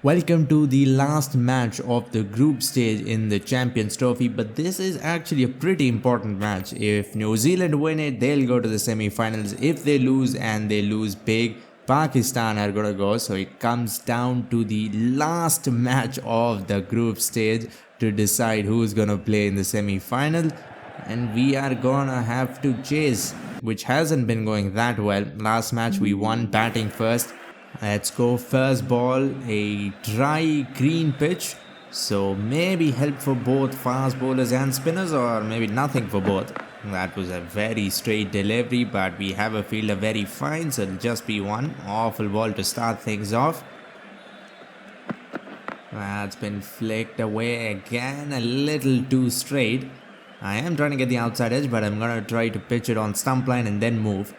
Welcome to the last match of the group stage in the Champions Trophy, but this is actually a pretty important match. If New Zealand win it, they'll go to the semi-finals. If they lose and they lose big, Pakistan are gonna go. So it comes down to the last match of the group stage to decide who's gonna play in the semi-final. And we are gonna have to chase, which hasn't been going that well. Last match we won batting first. Let's go first ball, a dry green pitch, so maybe help for both fast bowlers and spinners, or maybe nothing for both. That was a very straight delivery, but we have a fielder very fine, so it'll just be one awful ball to start things off. That's been flicked away again, a little too straight. I am trying to get the outside edge, but I'm gonna try to pitch it on stump line and then move.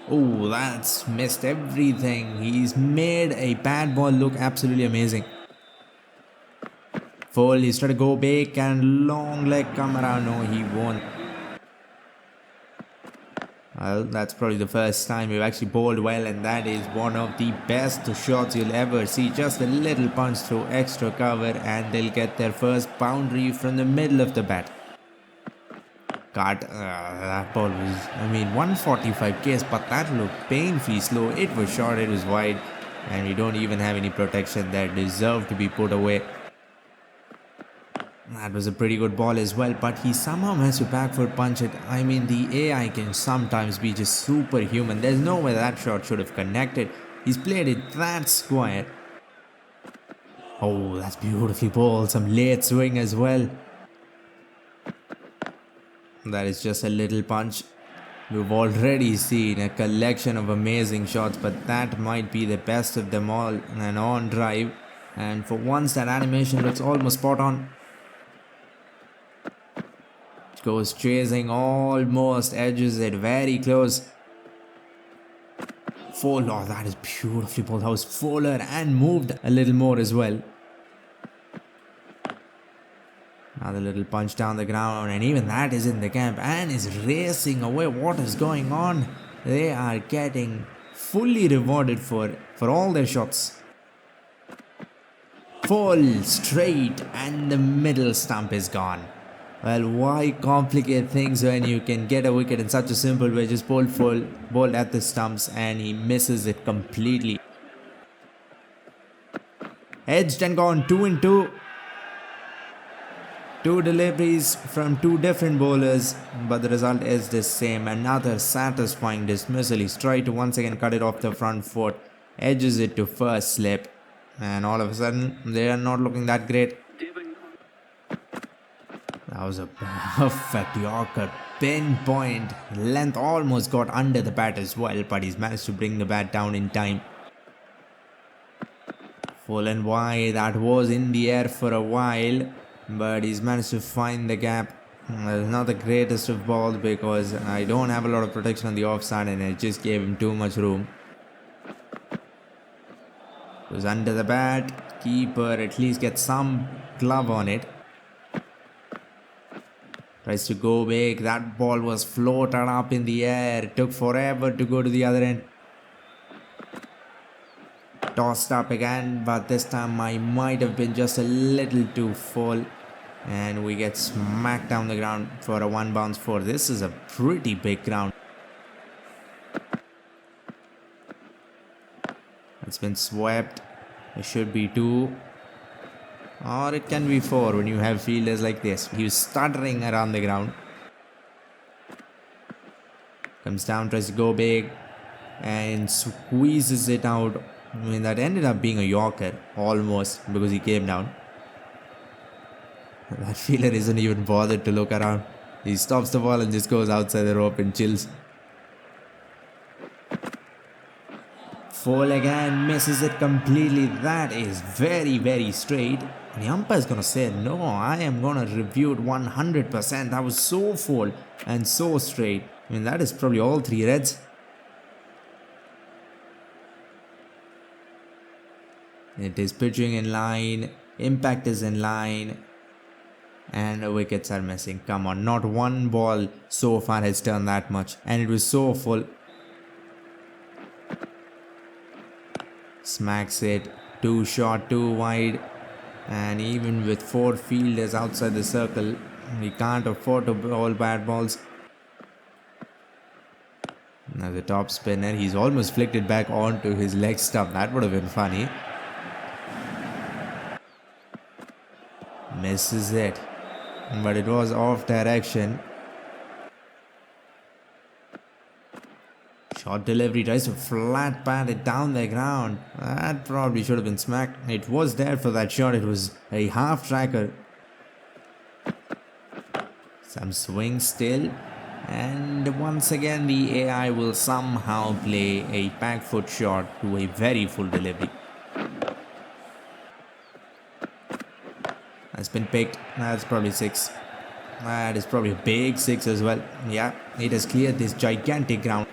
Oh, that's missed everything. He's made a bad ball look absolutely amazing. Full, he's trying to go big and long leg come around. No, he won't. Well, that's probably the first time we've actually bowled well, and that is one of the best shots you'll ever see. Just a little punch through extra cover, and they'll get their first boundary from the middle of the bat. That ball was, 145 k's, but that looked painfully slow. It was short, it was wide, and we don't even have any protection that deserved to be put away. That was a pretty good ball as well, but he somehow managed to back foot punch it. The AI can sometimes be just superhuman. There's no way that shot should have connected. He's played it that square. Oh, that's beautifully bowled. Some late swing as well. That is just a little punch. We've already seen a collection of amazing shots, but that might be the best of them all. An on drive, and for once that animation looks almost spot on. Goes chasing, almost edges it very close. Full, oh, that is beautifully bowled. That was fuller and moved a little more as well. Another little punch down the ground, and even that is in the camp and is racing away. What is going on? They are getting fully rewarded for all their shots. Full, straight, and the middle stump is gone. Well, why complicate things when you can get a wicket in such a simple way? Just bowled full, bowled at the stumps, and he misses it completely. Edged and gone, 2 in 2. Two deliveries from two different bowlers, but the result is the same. Another satisfying dismissal. He's tried to once again cut it off the front foot, edges it to first slip, and all of a sudden they are not looking that great. That was a perfect Yorker, pinpoint. Length almost got under the bat as well, but he's managed to bring the bat down in time. Full and wide, that was in the air for a while, but he's managed to find the gap. Not the greatest of balls because I don't have a lot of protection on the offside, and it just gave him too much room. It was under the bat. Keeper at least gets some glove on it. Tries to go big. That ball was floated up in the air. It took forever to go to the other end. Tossed up again, but this time I might have been just a little too full, and we get smacked down the ground for a 1 bounce 4. This is a pretty big ground. It's been swept. It should be 2, or it can be 4 when you have fielders like this. He was stuttering around the ground. Comes down, tries to go big, and squeezes it out. That ended up being a Yorker, almost, because he came down. That fielder isn't even bothered to look around. He stops the ball and just goes outside the rope and chills. Full again, misses it completely. That is very, very straight. And the umpire's gonna say, no, I am gonna review it 100%. That was so full and so straight. That is probably all 3 reds. It is pitching in line, impact is in line, and the wickets are missing. Come on, not one ball so far has turned that much, and it was so full. Smacks it. Too short, too wide. And even with 4 fielders outside the circle, we can't afford to bowl bad balls. Now the top spinner, he's almost flicked it back onto his leg stump. That would have been funny. Misses it. But it was off direction. Short delivery, tries to flat pat it down the ground. That probably should have been smacked. It was there for that shot. It was a half tracker. Some swing still. And once again the AI will somehow play a back foot shot to a very full delivery. That's been picked. That's probably 6. That is probably a big 6 as well. Yeah, it has cleared this gigantic ground.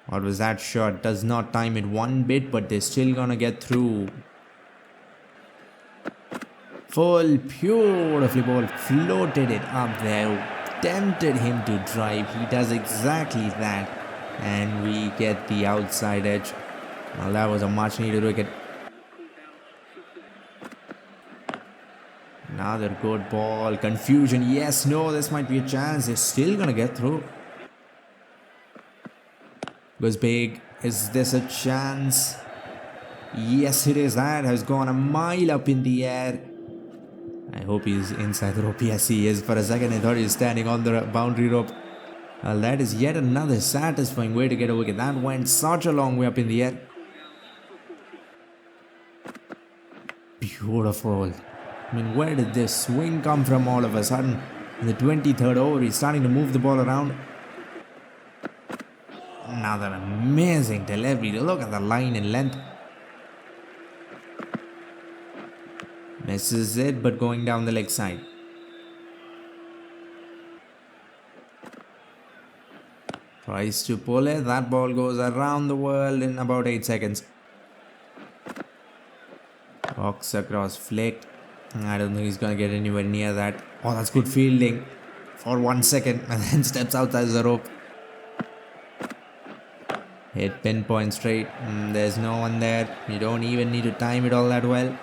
What was that shot? Does not time it one bit, but they're still gonna get through. Full, beautifully ball, floated it up there, tempted him to drive. He does exactly that, and we get the outside edge. Well, that was a much needed wicket. Another good ball, confusion, yes, no, this might be a chance. They're still gonna get through. Goes big. Is this a chance? Yes, it is. That has gone a mile up in the air. I hope he's inside the rope. Yes, he is. For a second, I thought he was standing on the boundary rope. Well, that is yet another satisfying way to get a wicket. That went such a long way up in the air. Beautiful. I mean, where did this swing come from all of a sudden? In the 23rd over, he's starting to move the ball around. Another amazing delivery. Look at the line in length. Misses it, but going down the leg side. Tries to pull it. That ball goes around the world in about 8 seconds. Walks across, flicked. I don't think he's going to get anywhere near that. Oh, that's good fielding for 1 second, and then steps outside the rope. Hit pinpoint straight. There's no one there. You don't even need to time it all that well.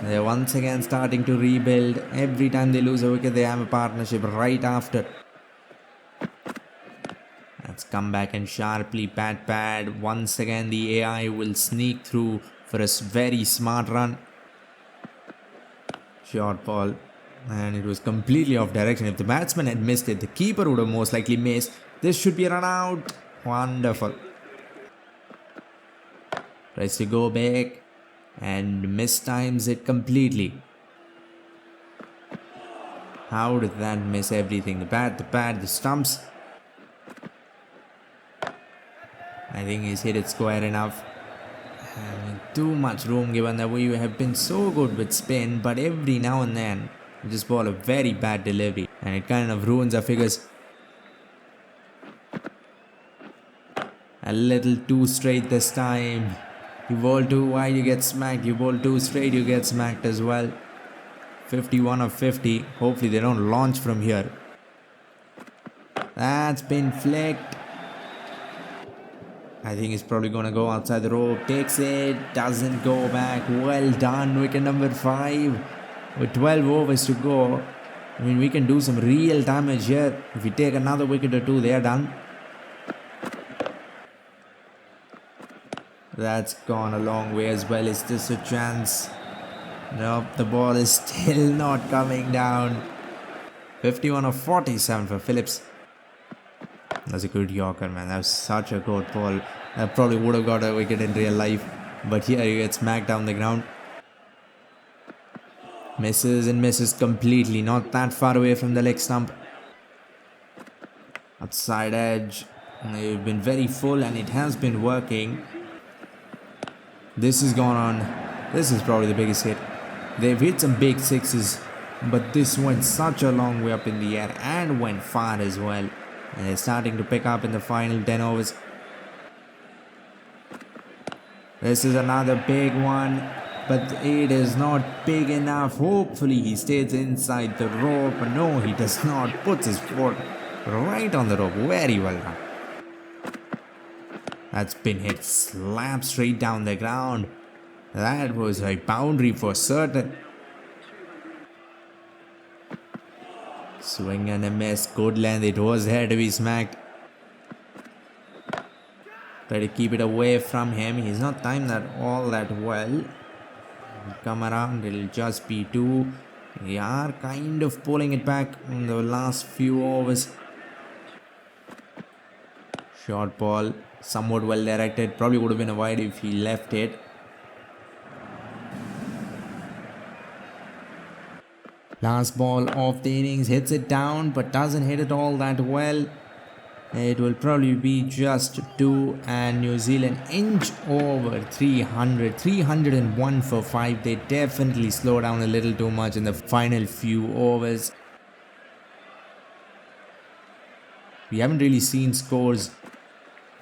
They're once again starting to rebuild. Every time they lose a wicket, they have a partnership right after. Let's come back and sharply pad. Once again, the AI will sneak through for a very smart run. Short ball. And it was completely off direction. If the batsman had missed it, the keeper would have most likely missed. This should be a run out. Wonderful. Tries to go back and mistimes it completely. How did that miss everything? The bat, the stumps. I think he's hit it square enough. Too much room given that we have been so good with spin, but every now and then we just ball a very bad delivery and it kind of ruins our figures. A little too straight this time. You bowl too wide, you get smacked. You bowl too straight, you get smacked as well. 51 of 50. Hopefully they don't launch from here. That's been flicked. I think he's probably going to go outside the rope. Takes it. Doesn't go back. Well done. Wicket number 5. With 12 overs to go. I mean, we can do some real damage here. If we take another wicket or two, they are done. That's gone a long way as well. Is this a chance? Nope, the ball is still not coming down. 51 of 47 for Phillips. That's a good Yorker, man. That was such a good ball. That probably would have got a wicket in real life. But here he gets smacked down the ground. Misses and misses completely. Not that far away from the leg stump. Outside edge. They've been very full and it has been working. This has gone on. This is probably the biggest hit. They've hit some big sixes, but this went such a long way up in the air and went far as well. And they're starting to pick up in the final 10 overs. This is another big one, but it is not big enough. Hopefully he stays inside the rope. No, he does not. Puts his foot right on the rope. Very well done. That spin hit slapped straight down the ground. That was a boundary for certain. Swing and a miss. Good length. It was there to be smacked. Try to keep it away from him. He's not timed that all that well. Come around. It'll just be two. They are kind of pulling it back in the last few overs. Short ball. Somewhat well directed. Probably would have been a wide if he left it. Last ball of the innings, hits it down but doesn't hit it all that well. It will probably be just two, and New Zealand inch over 300, 301 for 5. They definitely slow down a little too much in the final few overs. We haven't really seen scores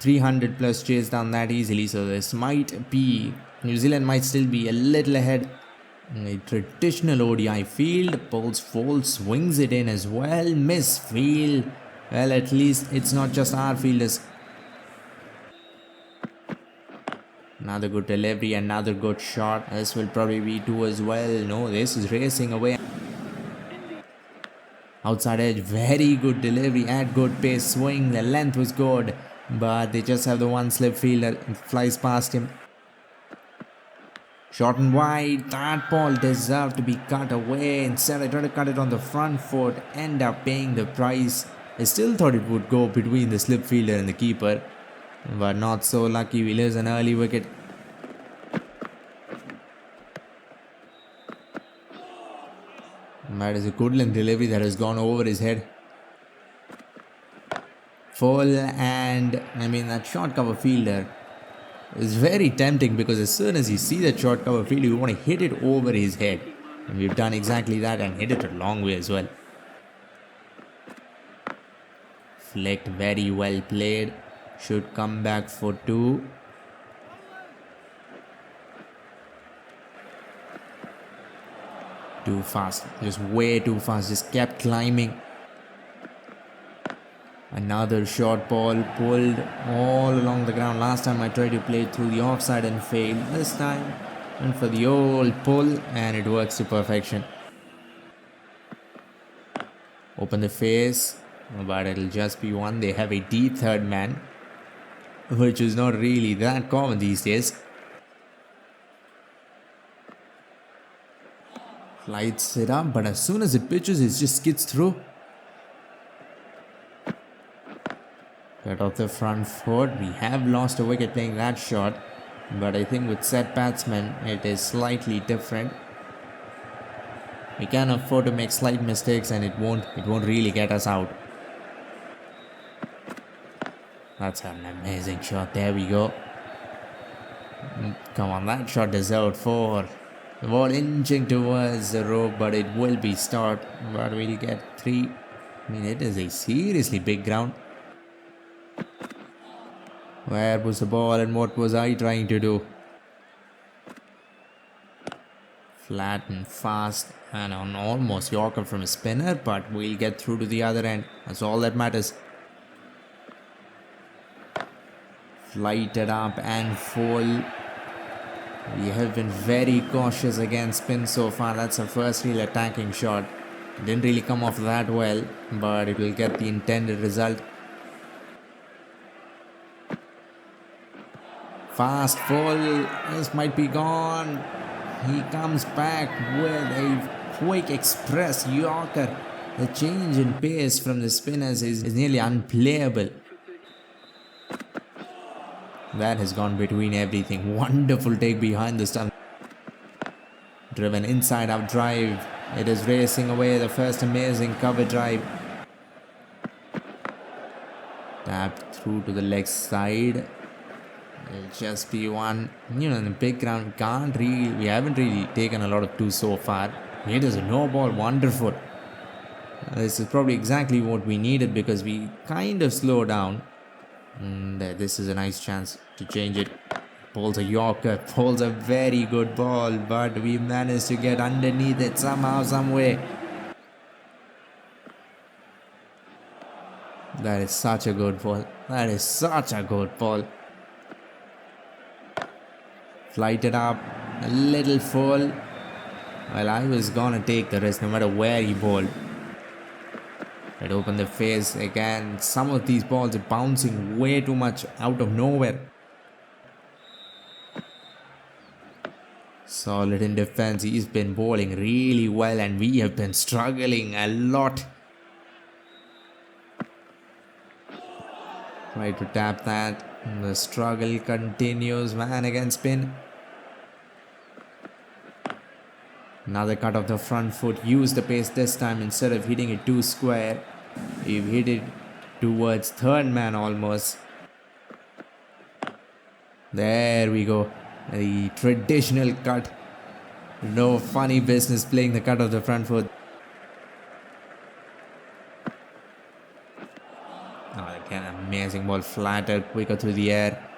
300 plus chase down that easily, so this might be, New Zealand might still be a little ahead. A traditional ODI field. Pulls full, swings it in as well. Miss field. Well, at least it's not just our fielders. Another good delivery, another good shot. This will probably be two as well. No, this is racing away. Outside edge, very good delivery at good pace. Swing, the length was good, but they just have the one slip fielder. It flies past him. Short and wide, that ball deserved to be cut away. Instead, I tried to cut it on the front foot, end up paying the price. I still thought it would go between the slip fielder and the keeper, but not so lucky. We lose an early wicket. That is a good length delivery that has gone over his head. Full, and I mean that short cover fielder. It's very tempting because as soon as you see that short cover field, you want to hit it over his head. And we've done exactly that and hit it a long way as well. Flicked, very well played. Should come back for two. Too fast. Just way too fast. Just kept climbing. Another short ball pulled all along the ground. Last time I tried to play it through the offside and failed. This time went for the old pull and it works to perfection. Open the face, but it'll just be one. They have a deep third man, which is not really that common these days. Flights it up, but as soon as it pitches, it just skids through. Cut off the front foot. We have lost a wicket playing that shot, but I think with set batsmen it is slightly different. We can afford to make slight mistakes and it won't really get us out. That's an amazing shot. There we go. Come on, that shot deserved 4. The ball inching towards the rope, but it will be stopped. But we'll get 3. I mean, it is a seriously big ground. Where was the ball and what was I trying to do? Flat and fast and on almost Yorker from a spinner, but we'll get through to the other end. That's all that matters. Flighted up and full. We have been very cautious against spin so far. That's a first real attacking shot. Didn't really come off that well, but it will get the intended result. Fast full. This might be gone. He comes back with a quick express Yorker. The change in pace from the spinners is nearly unplayable. That has gone between everything. Wonderful take behind the stump. Driven inside out drive. It is racing away. The first amazing cover drive. Tapped through to the leg side. It'll just be one. You know, in the big ground, we haven't really taken a lot of 2 so far. It is a no ball, wonderful. This is probably exactly what we needed because we kind of slowed down. And this is a nice chance to change it. Pulls a Yorker, pulls a very good ball, but we managed to get underneath it somehow, some way. That is such a good ball. That is such a good ball. Flight it up. A little full. Well, I was gonna take the risk no matter where he bowled. It opened the face again. Some of these balls are bouncing way too much out of nowhere. Solid in defense. He's been bowling really well and we have been struggling a lot. Try to tap that. The struggle continues. Man against spin. Another cut of the front foot. Use the pace this time instead of hitting it too square. We've hit it towards third man almost. There we go. The traditional cut. No funny business playing the cut of the front foot. Oh, again, amazing ball. Flatter, quicker through the air.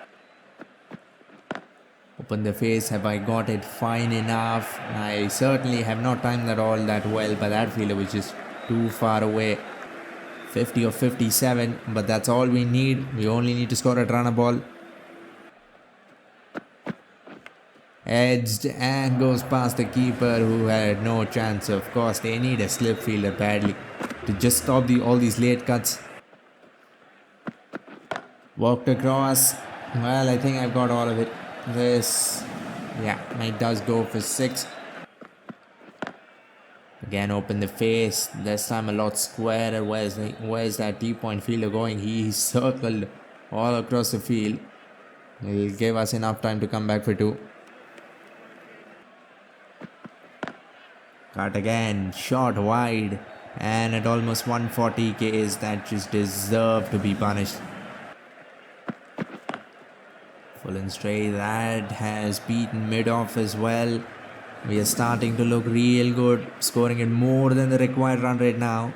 Open the face. Have I got it fine enough? I certainly have not timed that all that well, but that fielder was just too far away. 50 or 57, but that's all we need. We only need to score a runner ball. Edged and goes past the keeper who had no chance. Of course, they need a slip fielder badly to just stop all these late cuts. Walked across. Well, I think I've got all of it. Yeah, it does go for 6. Again, open the face. This time a lot squarer. Where's that deep point fielder going? He circled all across the field. He'll give us enough time to come back for 2. Cut again, shot wide, and at almost 140 k's that just deserved to be punished. Full and straight, that has beaten mid-off as well. We are starting to look real good, scoring it more than the required run rate now.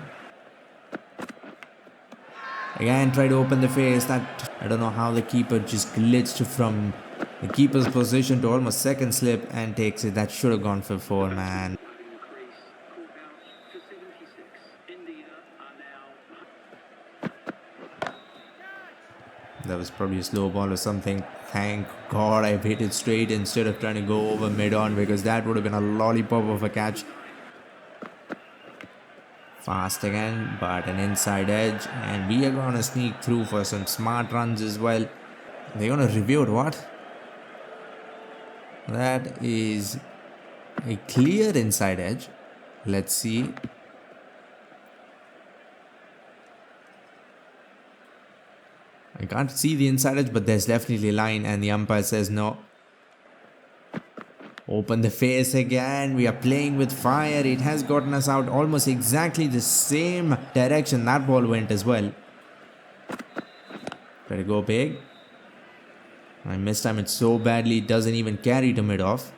Again, try to open the face. That I don't know how the keeper just glitched from the keeper's position to almost second slip and takes it. That should have gone for 4, man. That was probably a slow ball or something. Thank God I hit it straight instead of trying to go over mid-on, because that would have been a lollipop of a catch. Fast again, but an inside edge, and we are going to sneak through for some smart runs as well. They're going to review it, what? That is a clear inside edge. Let's see. I can't see the inside edge, but there's definitely a line and the umpire says no. Open the face again. We are playing with fire. It has gotten us out almost exactly the same direction that ball went as well. Try to go big. I mistime it so badly it doesn't even carry to mid-off.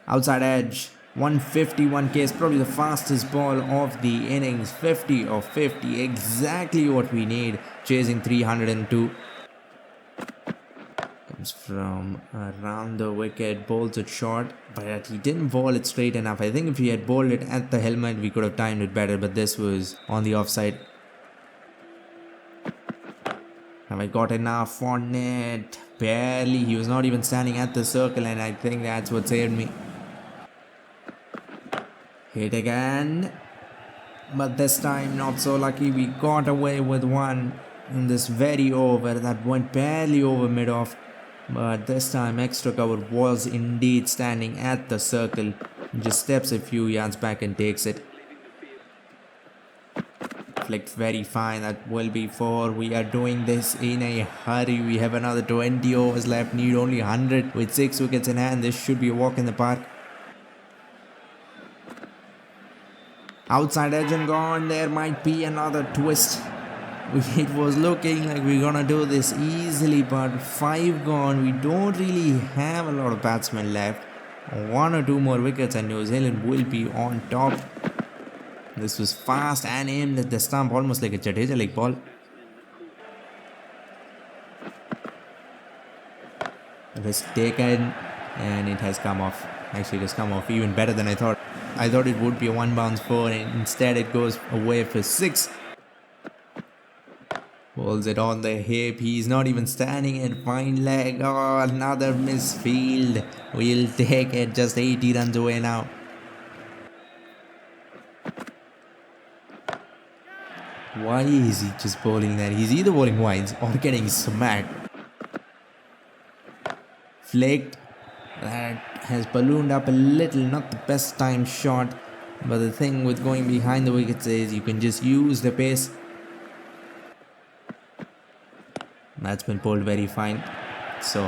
Outside edge. 151 k is probably the fastest ball of the innings. 50 or 50, exactly what we need. Chasing 302. Comes from around the wicket, bowls it short, but he didn't bowl it straight enough. I think if he had bowled it at the helmet, we could have timed it better, but this was on the offside. Have I got enough on it? Barely. He was not even standing at the circle, and I think that's what saved me. Hit again, but this time not so lucky. We got away with one in this very over that went barely over mid-off, but this time extra cover was indeed standing at the circle. Just steps a few yards back and takes it. Flicked very fine. That will be 4. We are doing this in a hurry. We have another 20 overs left, need only 100 with 6 wickets in hand. This should be a walk in the park. Outside edge and gone. There might be another twist. It was looking like we're gonna do this easily, but 5 gone. We don't really have a lot of batsmen left. 1 or 2 more wickets and New Zealand will be on top. This was fast and aimed at the stump, almost like a Jadeja-like ball. Risk taken, and it has come off. Actually, it has come off even better than I thought. I thought it would be a 1 bounce 4, and instead it goes away for 6. Pulls it on the hip. He's not even standing at fine leg. Oh, another misfield. We'll take it. Just 80 runs away now. Why is he just bowling there? He's either bowling wides or getting smacked. Flicked. That has ballooned up a little. Not the best time shot. But the thing with going behind the wickets is you can just use the pace. That's been pulled very fine. So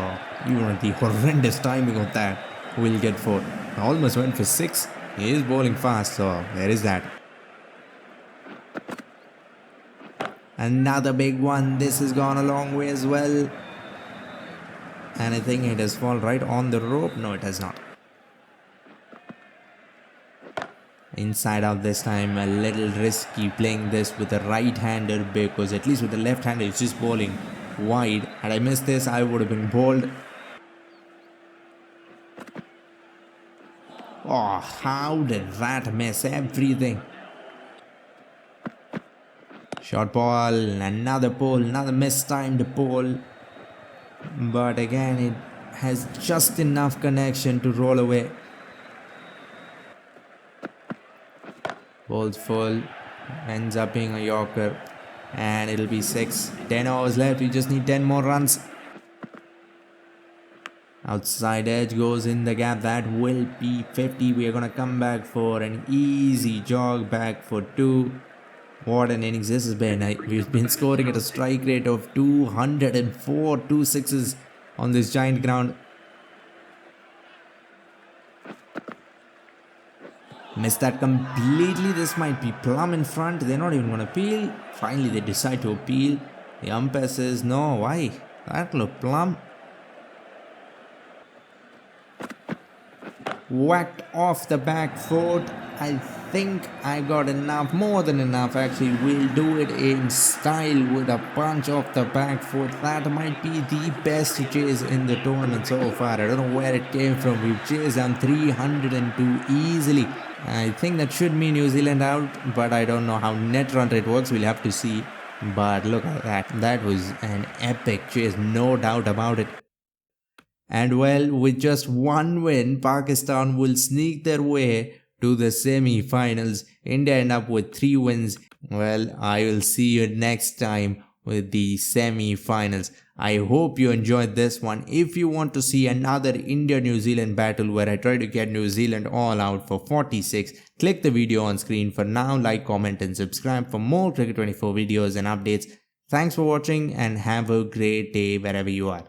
even with the horrendous timing of that, we'll get 4. Almost went for 6. He is bowling fast, so there is that. Another big one. This has gone a long way as well. And I think it has fallen right on the rope. No, it has not. Inside out this time. A little risky playing this with a right-hander, because at least with the left-hander it's just bowling wide. Had I missed this, I would have been bowled. Oh, how did that miss everything? Short ball, another pole, another mistimed pole. But again, it has just enough connection to roll away. Ball's full, ends up being a Yorker. And it'll be 6. 10 overs left, we just need 10 more runs. Outside edge goes in the gap, that will be 50. We are going to come back for an easy jog back for 2. What an innings this has been. We've been scoring at a strike rate of 204, 2 sixes on this giant ground. Missed that completely. This might be plumb in front. They're not even going to appeal. Finally, they decide to appeal. The umpire says, no, why? That looked plumb. Whacked off the back foot. I think I got enough, more than enough actually. We'll do it in style with a punch off the back foot. That might be the best chase in the tournament so far. I don't know where it came from. We've chased down 302 easily. I think that should mean New Zealand out, but I don't know how net run rate works. We'll have to see. But look at that. That was an epic chase, no doubt about it. And well, with just one win, Pakistan will sneak their way to the semi-finals. India end up with 3 wins. Well, I will see you next time with the semi-finals. I hope you enjoyed this one. If you want to see another India-New Zealand battle where I try to get New Zealand all out for 46, click the video on screen. For now, like, comment and subscribe for more Cricket 24 videos and updates. Thanks for watching and have a great day wherever you are.